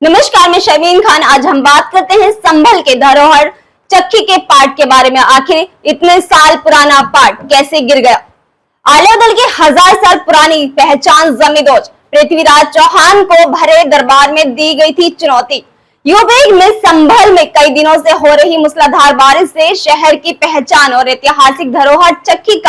नमस्कार, मैं शर्मीन खान। आज हम बात करते हैं संभल के धरोहर चक्की के पाट के बारे में। आखिर इतने साल पुराना पाट कैसे गिर गया? आल्यादल की 1000 साल पुरानी पहचान जमींदोज पृथ्वीराज चौहान को भरे दरबार में दी गई थी चुनौती। यूपी में संभल में कई दिनों से हो रही मूसलाधार बारिश से शहर की पहचान और ऐतिहासिक धरोहर चक्की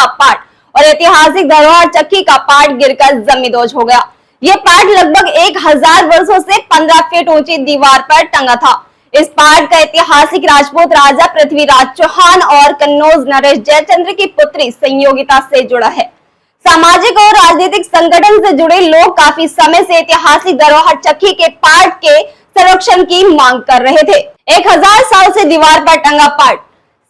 का पाट गिरकर जमींदोज हो गया। ये पाट लगभग 1000 वर्षों से 15 फीट ऊंची दीवार पर टंगा था। इस पाट का ऐतिहासिक राजपूत राजा पृथ्वीराज चौहान और कन्नौज नरेश जयचंद्र की पुत्री संयोगिता से जुड़ा है। सामाजिक और राजनीतिक संगठन से जुड़े लोग काफी समय से ऐतिहासिक धरोहर चक्की के पाट के संरक्षण की मांग कर रहे थे। 1000 साल से दीवार पर टंगा पाट।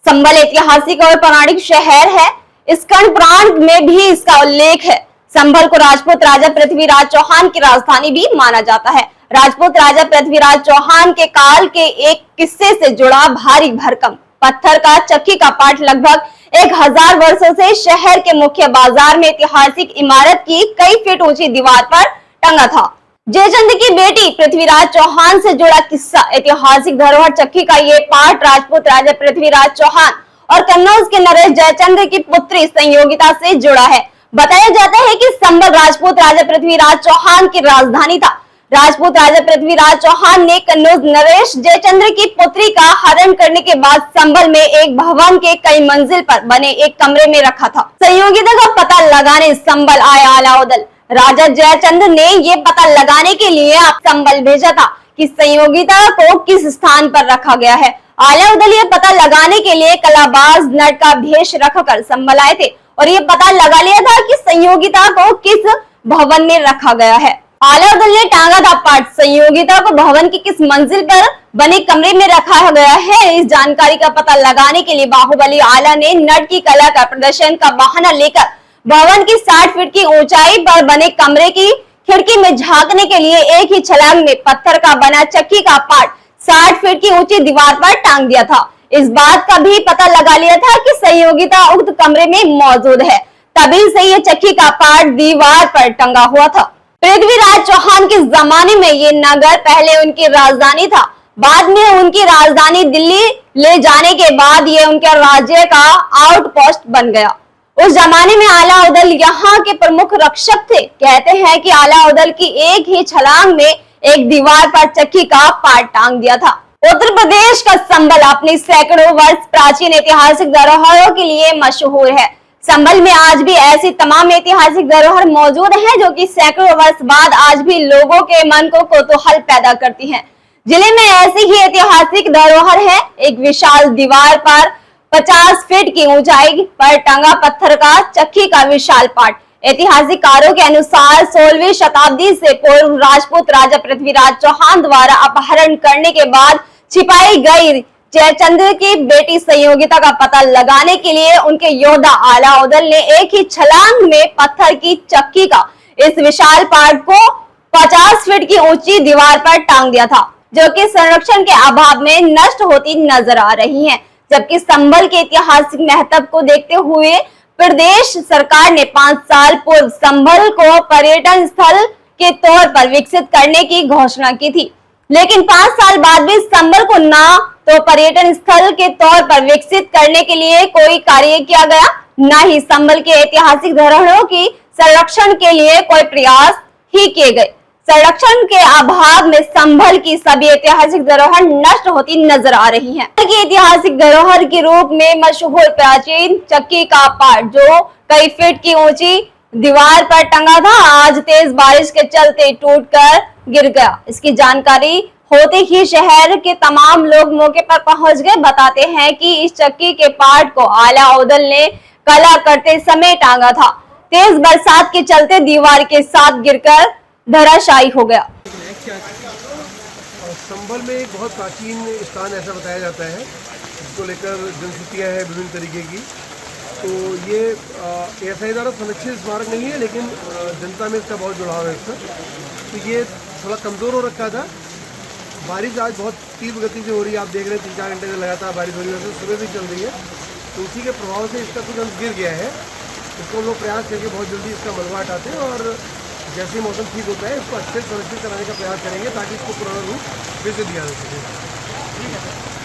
संभल ऐतिहासिक और पौराणिक शहर है। स्कंद पुराण में भी इसका उल्लेख है। संभल को राजपूत राजा पृथ्वीराज चौहान की राजधानी भी माना जाता है। राजपूत राजा पृथ्वीराज चौहान के काल के एक किस्से से जुड़ा भारी भरकम पत्थर का चक्की का पाट लगभग 1000 वर्षों से शहर के मुख्य बाजार में ऐतिहासिक इमारत की कई फीट ऊंची दीवार पर टंगा था। जयचंद की बेटी पृथ्वीराज चौहान से जुड़ा किस्सा। ऐतिहासिक धरोहर चक्की का ये पाट राजपूत राजा पृथ्वीराज चौहान और कन्नौज के नरेश जयचंद्र की पुत्री संयोगिता से जुड़ा है। बताया जाता है कि संभल राजपूत राजा पृथ्वीराज चौहान की राजधानी था। राजपूत राजा पृथ्वीराज चौहान ने कन्नौज नरेश जयचंद्र की पुत्री का हरण करने के बाद संभल में एक भवन के कई मंजिल पर बने एक कमरे में रखा था। संयोगिता का पता लगाने संभल आए आल्यादल। राजा जयचंद्र ने ये पता लगाने के लिए संभल भेजा था कि संयोगिता को किस स्थान पर रखा गया है। आल्यादल ये पता लगाने के लिए कलाबाज नट का भेष रखकर संभल आए थे और ये पता लगा लिया था कि संयोगिता को किस भवन में रखा गया है। आल्यादल ने टांगा था पाट। संयोगिता को भवन की किस मंजिल पर बने कमरे में रखा गया है, इस जानकारी का पता लगाने के लिए बाहुबली आला ने नट की कला का प्रदर्शन का बहाना लेकर भवन की 60 फीट की ऊंचाई पर बने कमरे की खिड़की में झांकने के लिए एक ही छलांग में पत्थर का बना चक्की का पाट 60 फीट की ऊंची दीवार पर टांग दिया था। इस बात का भी पता लगा लिया था कि संयोगिता उक्त कमरे में मौजूद है। तभी से ये चक्की का पाट दीवार पर टंगा हुआ था। पृथ्वीराज चौहान के जमाने में ये नगर पहले उनकी राजधानी था। बाद में उनकी राजधानी दिल्ली ले जाने के बाद ये उनके राज्य का आउटपोस्ट बन गया। उस जमाने में आल्यादल यहाँ के प्रमुख रक्षक थे। कहते हैं कि आल्यादल की एक ही छलांग में एक दीवार पर चक्की का पाट टांग दिया था। उत्तर प्रदेश का संभल अपनी सैकड़ों वर्ष प्राचीन ऐतिहासिक धरोहरों के लिए मशहूर है। संभल में आज भी ऐसी तमाम ऐतिहासिक धरोहर मौजूद हैं जो कि सैकड़ों वर्ष बाद आज भी लोगों के मन को कौतूहल पैदा करती हैं। जिले में ऐसी ही ऐतिहासिक धरोहर है। एक विशाल दीवार पर 50 फीट की ऊंचाई पर टंगा पत्थर का चक्की का विशाल पाट। ऐतिहासिककारों के अनुसार 16वीं शताब्दी से पूर्व राजपूत राजा पृथ्वीराज चौहान द्वारा अपहरण करने के बाद छिपाई गई जयचंद्र की बेटी संयोगिता का पता लगाने के लिए उनके योद्धा आल्यादल ने एक ही छलांग में पत्थर की चक्की का इस विशाल पाट को 50 फीट की ऊंची दीवार पर टांग दिया था, जो कि संरक्षण के अभाव में नष्ट होती नजर आ रही है। जबकि संभल के ऐतिहासिक महत्व को देखते हुए प्रदेश सरकार ने 5 साल पूर्व संभल को पर्यटन स्थल के तौर पर विकसित करने की घोषणा की थी, लेकिन 5 साल बाद भी संभल को ना तो पर्यटन स्थल के तौर पर विकसित करने के लिए कोई कार्य किया गया, न ही संभल के ऐतिहासिक धरोहरों की संरक्षण के लिए कोई प्रयास ही किए गए। संरक्षण के अभाव में संभल की सभी ऐतिहासिक धरोहर नष्ट होती नजर आ रही हैं। ऐतिहासिक धरोहर के रूप में मशहूर प्राचीन चक्की का पाट जो कई फीट की ऊंची दीवार पर टंगा था, आज तेज बारिश के चलते टूटकर गिर गया। इसकी जानकारी होते ही शहर के तमाम लोग मौके पर पहुंच गए। बताते हैं कि इस चक्की के पाट को आल्यादल ने कला करते समय टांगा था। तेज बरसात के चलते दीवार के साथ गिरकर धराशायी हो गया। संभल में एक बहुत प्राचीन स्थान ऐसा बताया जाता है जिसको लेकर जनश्रुतियाँ हैं विभिन्न तरीके की। तो ये ऐसा द्वारा संरक्षित स्मारक नहीं है, लेकिन जनता में इसका बहुत जुड़ाव है इसका। तो ये थोड़ा कमज़ोर हो रखा था। बारिश आज बहुत तीव्र गति से हो रही है, आप देख रहे हैं 3-4 घंटे से लगातार बारिश हो रही है, सुबह भी चल रही है। तो उसी के प्रभाव से इसका कुछ अंश गिर गया है। इसको लोग प्रयास करके बहुत जल्दी इसका मलबा हटाते हैं और जैसे ही मौसम ठीक होता है इसको अच्छे से संरक्षित कराने का प्रयास करेंगे ताकि इसको पुराना रूप फिर से दिया जा सके। ठीक है सर।